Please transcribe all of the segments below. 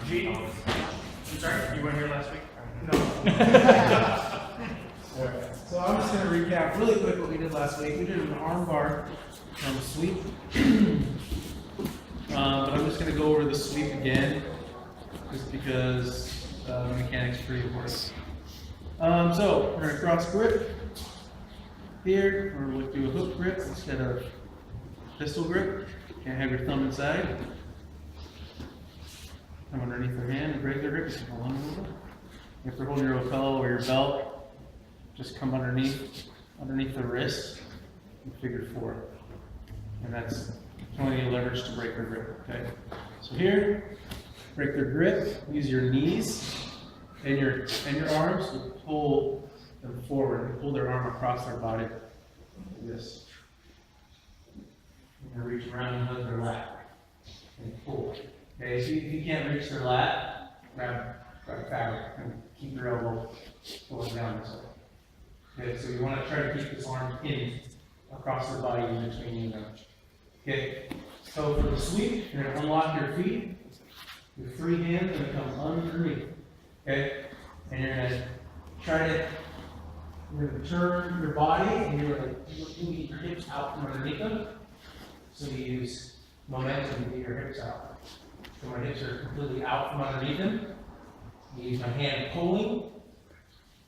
G. I'm sorry, you weren't here last week? No. Alright, so I'm just going to recap really quick what we did last week. We did an arm bar sweep. But I'm just going to go over the sweep again, just because the mechanics are pretty important. So we're going to cross grip here, or we'll do a hook grip instead of pistol grip. Can't have your thumb inside. Come underneath your hand, regular grip, just hold on a little bit. If you're holding your lapel or your belt, just come underneath the wrist and figure 4. And that's plenty of leverage to break their grip, okay? So here, break their grip, use your knees and your arms to pull them forward and pull their arm across their body like this. You're going to reach around and hug their lat and pull. Okay, so if you can't reach their lat, grab fabric and keep your elbow pulling down this way. Okay, so you want to try to keep this arm in across their body in between you and them. Okay, so for the sweep, you're going to unlock your feet. Your free hand is going to come underneath. Okay, and you're going to turn your body and you're going to get your hips out from underneath them. So you use momentum to get your hips out. So my hips are completely out from underneath them. I use my hand pulling.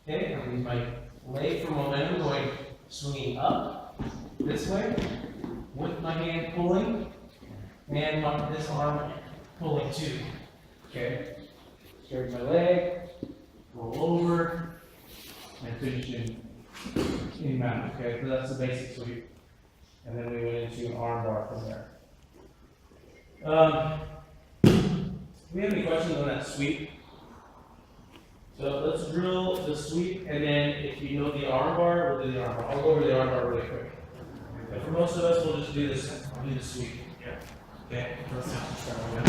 Okay, I use my leg for momentum going swinging up this way with my hand pulling and this arm pulling too. Okay, straighten my leg, roll over, and finish in mount. Okay, so that's the basic sweep. And then we went into an arm bar from there. Do we have any questions on that sweep? So let's drill the sweep, and then if you know the arm bar, we'll do the arm bar. I'll go over the arm bar really quick. But for most of us, we'll just do this. I'll do the sweep. Yeah. Okay. Let's start with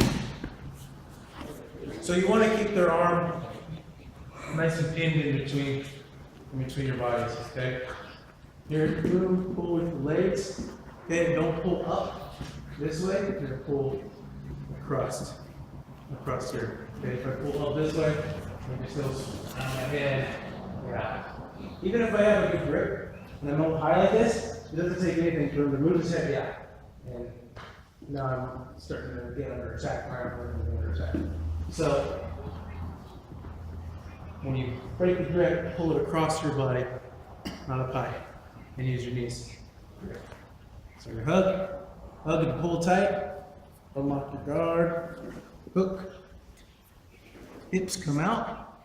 that. So you want to keep their arm nice and pinned in between your bodies. Okay. You're going to pull with the legs. Okay. Don't pull up this way. You're going to pull across here. Okay. If I pull up this way. It goes around my head, yeah. Even if I have a good grip and I'm up high like this, it doesn't take anything for him to move his head, yeah. And now I'm starting to get under attack, my arm is under attack. So when you break the grip, pull it across your body, not up high, and use your knees. So you hug and pull tight, unlock your guard, hook. Hips come out,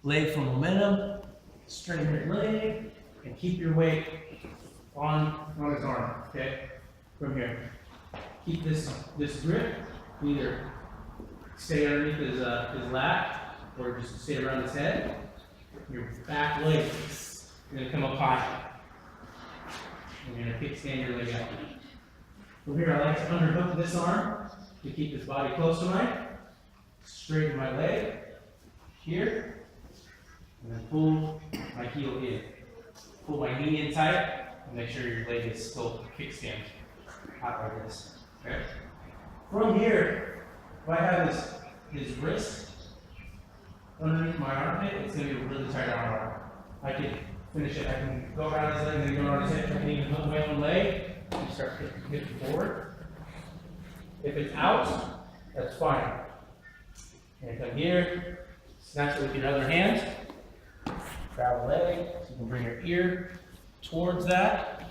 leg for momentum, straighten your leg, and keep your weight on his arm, okay? From here. Keep this grip, either stay underneath his lat, or just stay around his head. Your back leg is gonna come up high. And you're gonna kickstand your leg out. From here, I like to underhook this arm to keep his body close to mine. Straighten my leg here, and then pull my heel in. Pull my knee in tight, and make sure your leg is still kickstand out like this. Okay. From here, if I have his wrist underneath my armpit, it's going to be a really tight arm. I can finish it. I can go around his leg, and then go around his hip. I can even hook my own leg and start hitting forward. If it's out, that's fine. And come here, snatch it with your other hand, grab a leg, so you can bring your ear towards that.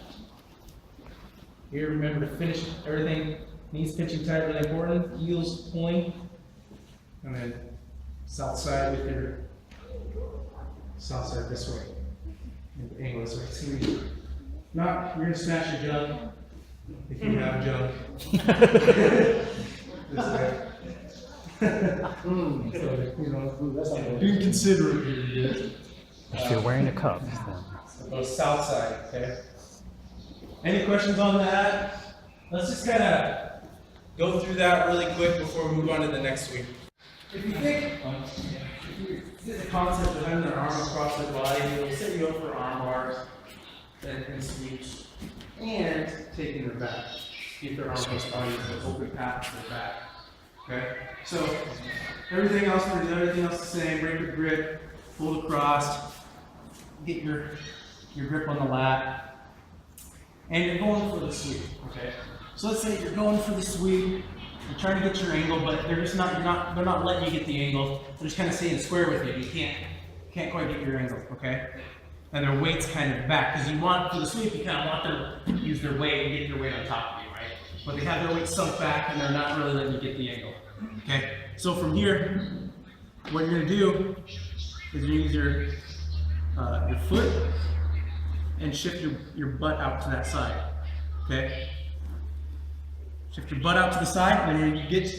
Here, remember to finish everything, knees pitching tight, really important, heels pulling, and then south side with your south side this way, and angle this way. It's gonna be, not, you're gonna smash your junk, if you have junk. This way. So, you know, that's not being considerate here. If you're wearing a cup, then. So go south side, okay? Any questions on that? Let's just kind of go through that really quick before we move on to the next week. If you think, the concept of having their arm across their body, it'll set you up for arm bars and sweeps, and taking their back. Keep their arm across the body, so open path to their back. Okay? So everything else the same. Break your grip, pull across, get your grip on the lat, and you're going for the sweep. Okay? So let's say you're going for the sweep, you're trying to get your angle, but they're not letting you get the angle. They're just kind of staying square with you. You can't quite get your angle, okay? And their weight's kind of back, because you want, for the sweep, you kind of want them to use their weight and get your weight on top of you, right? But they have their weight sunk back and they're not really letting you get the angle, okay? So from here, what you're gonna do is you use your foot and shift your butt out to that side, okay? Shift your butt out to the side, and then you get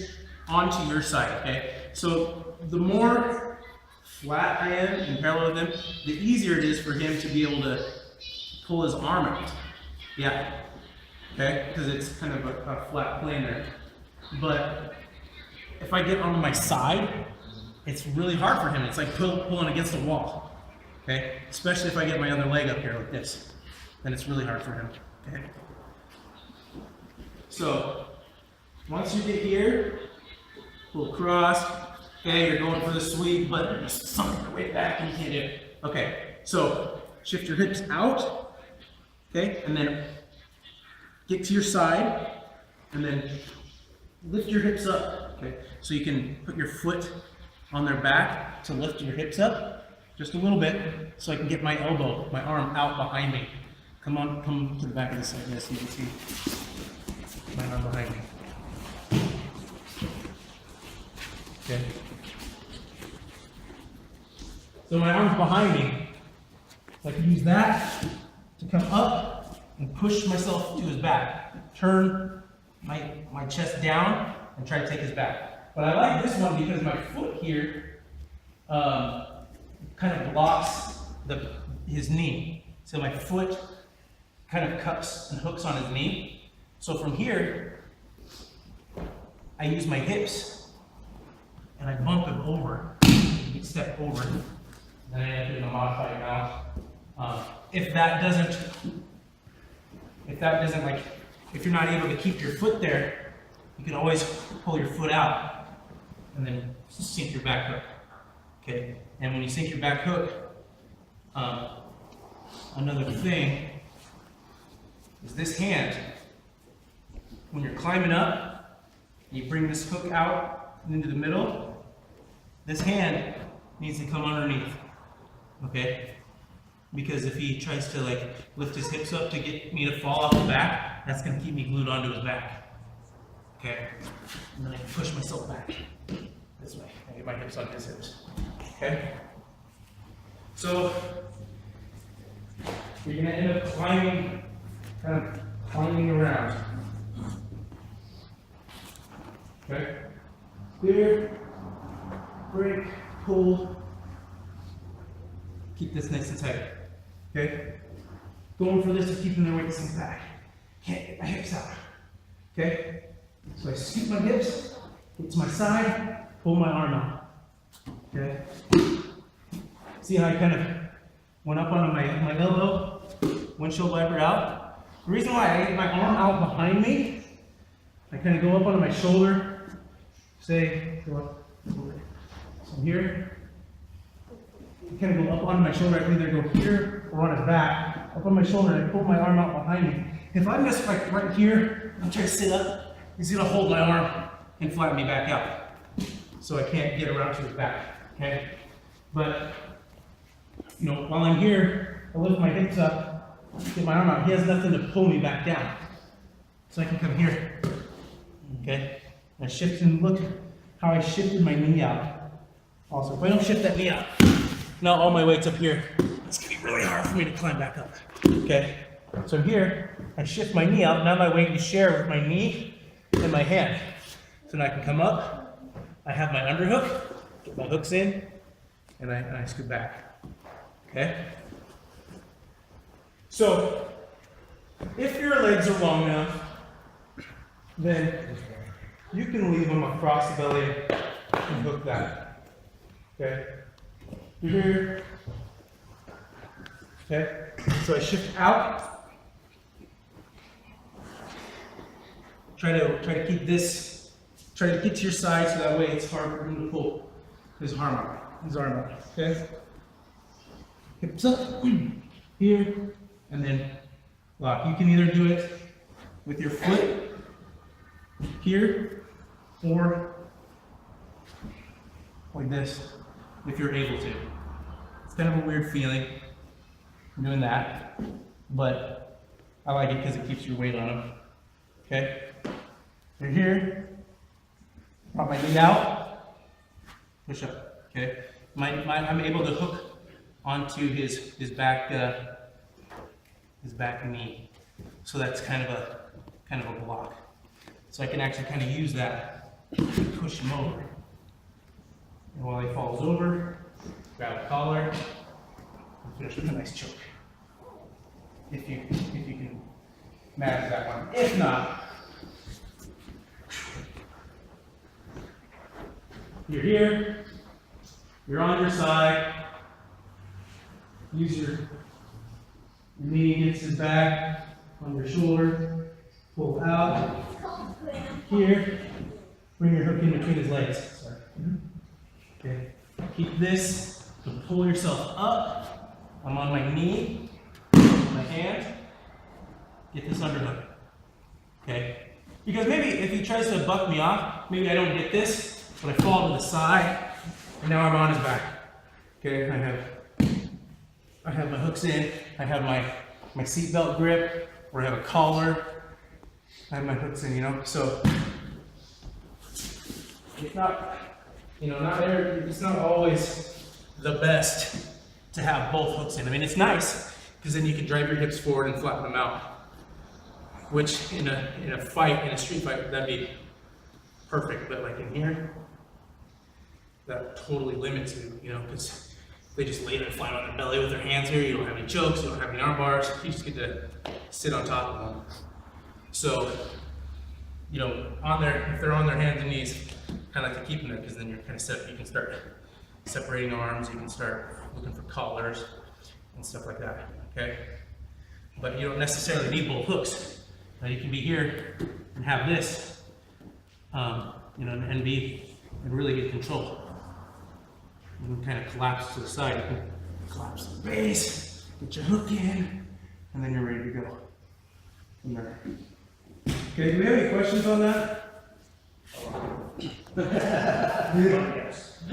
onto your side, okay? So the more flat I am in parallel with him, the easier it is for him to be able to pull his arm out. Yeah, okay? Because it's kind of a flat plane there. But if I get onto my side, it's really hard for him. It's like pulling against a wall, okay? Especially if I get my other leg up here like this, then it's really hard for him, okay? So, once you get here, pull across, okay, you're going for the sweep, but you're just sunk your way back and you can't do it. Okay, so shift your hips out, okay, and then get to your side, and then lift your hips up, okay? So you can put your foot on their back to lift your hips up just a little bit, so I can get my elbow, my arm out behind me. Come to the back of this like this, so you can see my arm behind me. Okay. So my arm's behind me. So I can use that to come up and push myself to his back. Turn my chest down and try to take his back. But I like this one because my foot here kind of blocks his knee. So my foot kind of cups and hooks on his knee. So from here, I use my hips and I bump him over. He step over. Then I end up doing a modified mount. If you're not able to keep your foot there, you can always pull your foot out and then sink your back hook. Okay? And when you sink your back hook, another thing is this hand. When you're climbing up, you bring this hook out into the middle, this hand needs to come underneath, okay? Because if he tries to like lift his hips up to get me to fall off the back, that's gonna keep me glued onto his back, okay? And then I can push myself back this way. I get my hips on his hips, okay? So, you're gonna end up climbing, kind of climbing around. Okay? Clear, break, pull. Keep this nice and tight. Okay? Going for this is keeping their weight sink back. Can't get my hips out. Okay? So I scoop my hips, get to my side, pull my arm out. Okay? See how I kind of went up on my elbow, windshield wiper out? The reason why I get my arm out behind me, I kind of go up onto my shoulder, say, go up, so here, you kind of go up onto my shoulder, I can either go here or on his back, up on my shoulder, and I pull my arm out behind me. If I'm just like right here, I'm trying to sit up, he's gonna hold my arm and flatten me back out. So I can't get around to his back, okay? But, you know, while I'm here, I lift my hips up, get my arm out, he has nothing to pull me back down. So I can come here, okay? I shift and look how I shifted my knee out. Also, if I don't shift that knee out, now all my weight's up here. It's gonna be really hard for me to climb back up. Okay? So here, I shift my knee out. Now my weight is shared with my knee and my hand. So now I can come up. I have my underhook, get my hooks in, and I scoot back. Okay? So, if your legs are long enough, then you can leave them across the belly and hook that. Okay? Here. Okay? So I shift out. Try to keep this try to get to your side so that way it's hard for him to pull his arm out, okay? Hips up, here, and then lock. You can either do it with your foot here, or like this, if you're able to. It's kind of a weird feeling doing that, but I like it because it keeps your weight on them. Okay? You're here, pop my knee out, push up. Okay? I'm able to hook onto his back knee, so that's kind of a block. So I can actually kind of use that to push him over. And while he falls over, grab a collar, and finish with a nice choke. If you can manage that one. If not, you're here, you're on your side, use your knee against his back, on your shoulder, pull out, here, bring your hook in between his legs. Sorry. Okay, keep this to pull yourself up. I'm on my knee, my hand, get this underhook. Okay, because maybe if he tries to buck me off, maybe I don't get this, but I fall to the side, and now I'm on his back. Okay, I have my hooks in, I have my seatbelt grip, or I have a collar, I have my hooks in, you know, so it's not, it's not always the best to have both hooks in. I mean, it's nice, because then you can drive your hips forward and flatten them out, which in a fight, in a street fight, that'd be perfect, but like in here, that totally limits you, you know, because they just lay there flat on their belly with their hands here. You don't have any chokes, you don't have any arm bars, you just get to sit on top of them. So, you know, if they're on their hands and knees, kind of like to keep them there, because then you're kind of set. You can start separating arms, you can start looking for collars and stuff like that, okay? But you don't necessarily need both hooks. Now you can be here and have this, and be in really good control. You can kind of collapse to the side. You can collapse the base, get your hook in, and then you're ready to go from there. Okay, do we have any questions on that? Yes.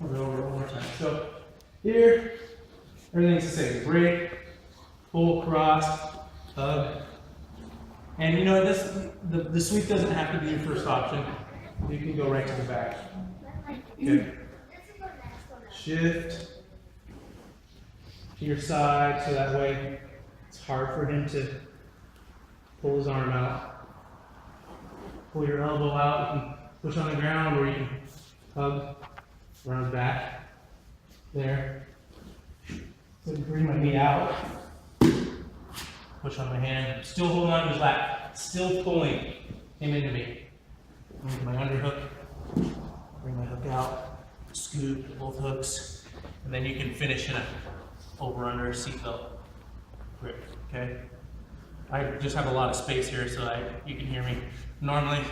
I'll go over it one more time. So here, everything's the same. Break, pull, cross, hug. And you know, the sweep doesn't have to be your first option. You can go right to the back. Okay. Shift to your side, so that way it's hard for him to pull his arm out. Pull your elbow out, you can push on the ground, or you can hug around his back. There. So I can bring my knee out. Push on my hand, still holding on to his lap, still pulling him into me. With my underhook, bring my hook out, scoop both hooks, and then you can finish in a over-under seatbelt grip, okay? I just have a lot of space here, so you can hear me. Normally,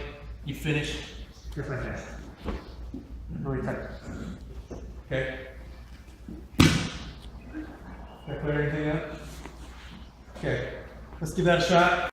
you finish grip like that, really tight, okay? Did I clear anything up? Okay, let's give that a shot.